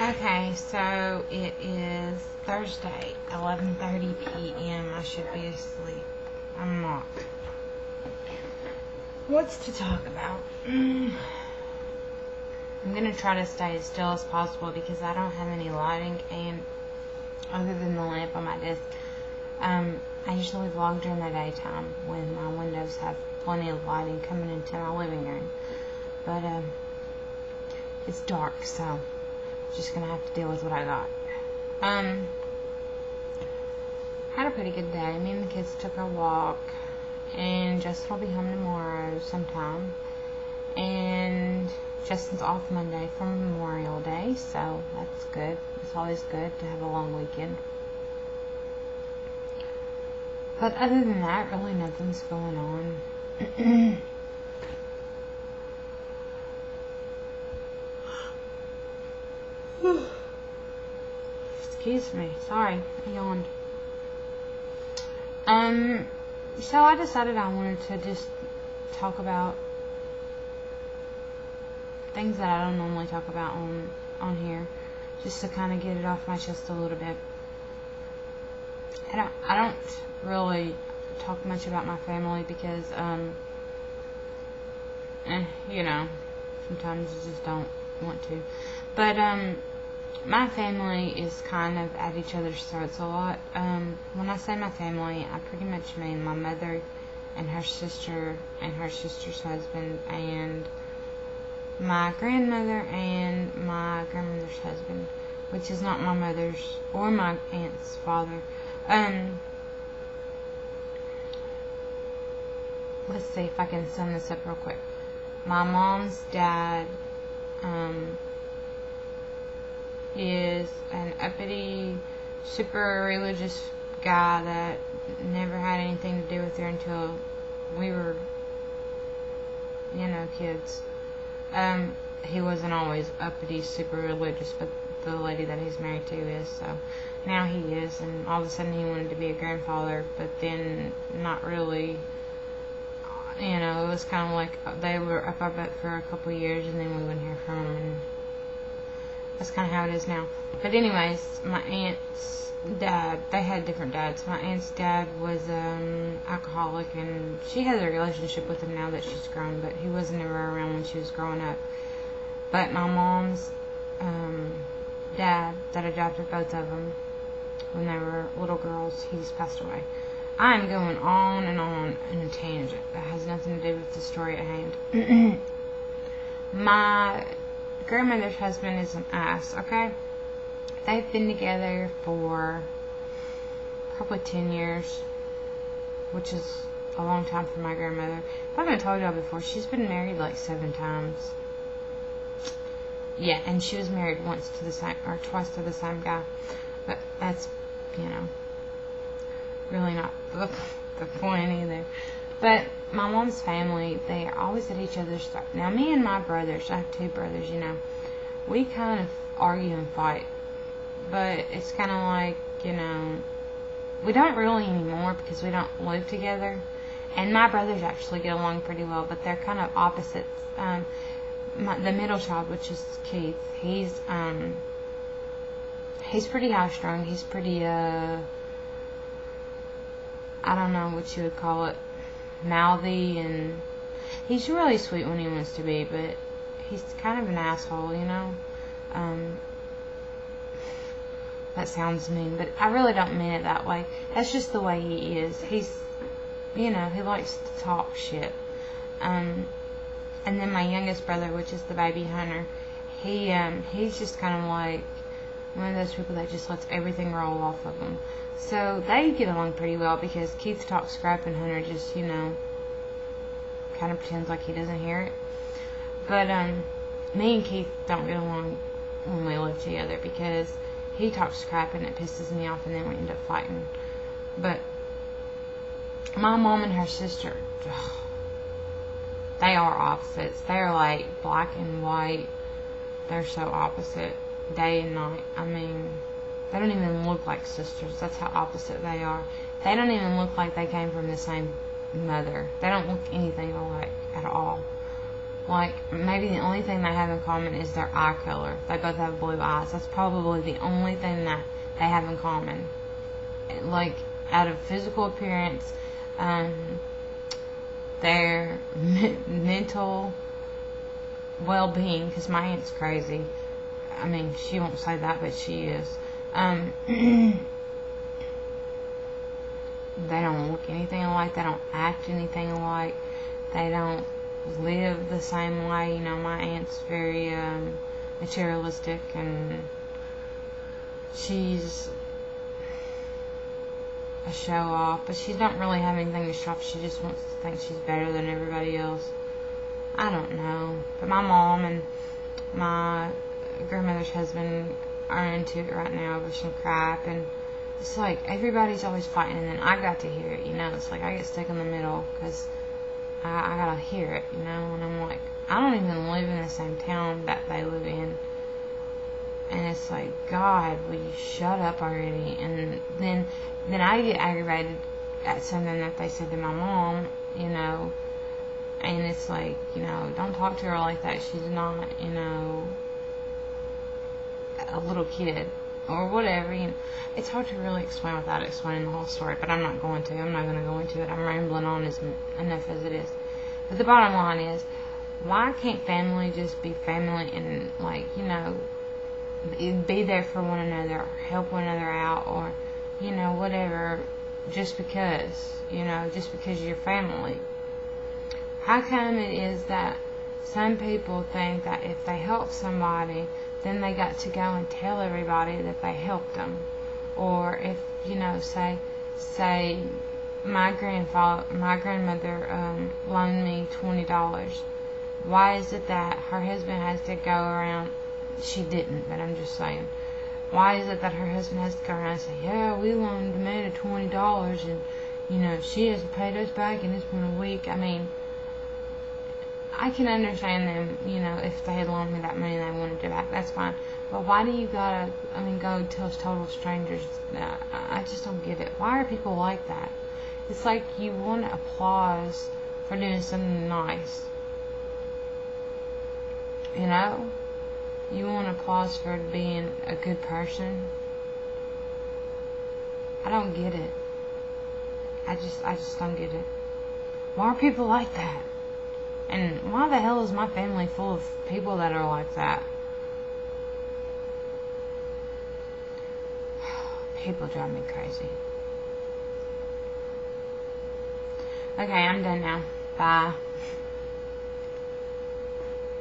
Okay, so it is Thursday, 11:30 p.m. I should be asleep. I'm not. What's to talk about? I'm going to try to stay as still as possible because I don't have any lighting, and other than the lamp on my desk, I usually vlog during the daytime when my windows have plenty of lighting coming into my living room. But it's dark, so I'm just going to have to deal with what I got. Had a pretty good day. Me and the kids took a walk, and Justin will be home tomorrow sometime. And Justin's off Monday for Memorial Day, so that's good. It's always good to have a long weekend. But other than that, really nothing's going on. Excuse me. Sorry, I yawned. So I decided I wanted to just talk about things that I don't normally talk about on here, just to kind of get it off my chest a little bit. I don't really talk much about my family because, sometimes I just don't want to. But, my family is kind of at each other's throats a lot. When I say my family, I pretty much mean my mother and her sister and her sister's husband and my grandmother and my grandmother's husband, which is not my mother's or my aunt's father. Let's see if I can sum this up real quick. My mom's dad is an uppity, super religious guy that never had anything to do with her until we were, kids. He wasn't always uppity, super religious, but the lady that he's married to is, so now he is, and all of a sudden he wanted to be a grandfather, but then not really. It was kind of like they were up our butt for a couple of years, and then we wouldn't hear from him, and that's kind of how it is now. But anyways, my aunt's dad, they had different dads. My aunt's dad was alcoholic, and she has a relationship with him now that she's grown, but he wasn't ever around when she was growing up. But my mom's dad, that adopted both of them when they were little girls, he's passed away. I'm going on and on in a tangent that has nothing to do with the story at hand. My grandmother's husband is an ass, okay? They've been together for probably 10 years, which is a long time for my grandmother. If I haven't told y'all before, she's been married like 7 times. Yeah, and she was married twice to the same guy. But that's, really not the point either. But my mom's family, they are always at each other's throats. Now, me and my brothers, I have 2 brothers, we kind of argue and fight. But it's kind of like, we don't really anymore because we don't live together. And my brothers actually get along pretty well, but they're kind of opposites. The middle child, which is Keith, he's pretty high-strung. He's pretty, I don't know what you would call it, mouthy, and he's really sweet when he wants to be, but he's kind of an asshole, that sounds mean, but I really don't mean it that way. That's just the way he is. He's, he likes to talk shit. And then my youngest brother, which is the baby Hunter, he's just kind of like one of those people that just lets everything roll off of him. So they get along pretty well because Keith talks crap and Hunter just, kind of pretends like he doesn't hear it. But me and Keith don't get along when we live together because he talks crap and it pisses me off, and then we end up fighting. But my mom and her sister, they are opposites. They're like black and white. They're so opposite, day and night. I mean, they don't even look like sisters. That's how opposite they are. They don't even look like they came from the same mother. They don't look anything alike at all. Like, maybe the only thing they have in common is their eye color. They both have blue eyes. That's probably the only thing that they have in common. Like, out of physical appearance, their mental well-being, because my aunt's crazy. I mean, she won't say that, but she is. They don't look anything alike. They don't act anything alike. They don't live the same way. You know, my aunt's very materialistic, and she's a show off, but she don't really have anything to show off. She just wants to think she's better than everybody else. I don't know. But my mom and my grandmother's husband are into it right now over some crap, and it's like everybody's always fighting, and then I got to hear it, you know. It's like I get stuck in the middle because I gotta hear it, you know. And I'm like, I don't even live in the same town that they live in, and it's like, God, will you shut up already? And then I get aggravated at something that they said to my mom, you know. And it's like, you know, don't talk to her like that. She's not, you know, a little kid or whatever. You know, it's hard to really explain without explaining the whole story, but I'm not going to. I'm not going to go into it. I'm rambling on enough as it is. But the bottom line is, why can't family just be family and, like, you know, be there for one another, or help one another out, or, you know, whatever, just because, you know, just because you're family. How come it is that some people think that if they help somebody, then they got to go and tell everybody that they helped them? Or if, you know, say my grandmother loaned me $20. Why is it that her husband has to go around? She didn't, but I'm just saying. Why is it that her husband has to go around and say, yeah, we loaned Amanda $20, and, you know, she hasn't paid us back, and it's been a week? I mean, I can understand them, you know, if they had loaned me that money and they wanted it back, that's fine. But why do you gotta, go tell total strangers? I just don't get it. Why are people like that? It's like you want applause for doing something nice. You know? You want applause for being a good person. I don't get it. I just don't get it. Why are people like that? And why the hell is my family full of people that are like that? People drive me crazy. Okay, I'm done now. Bye.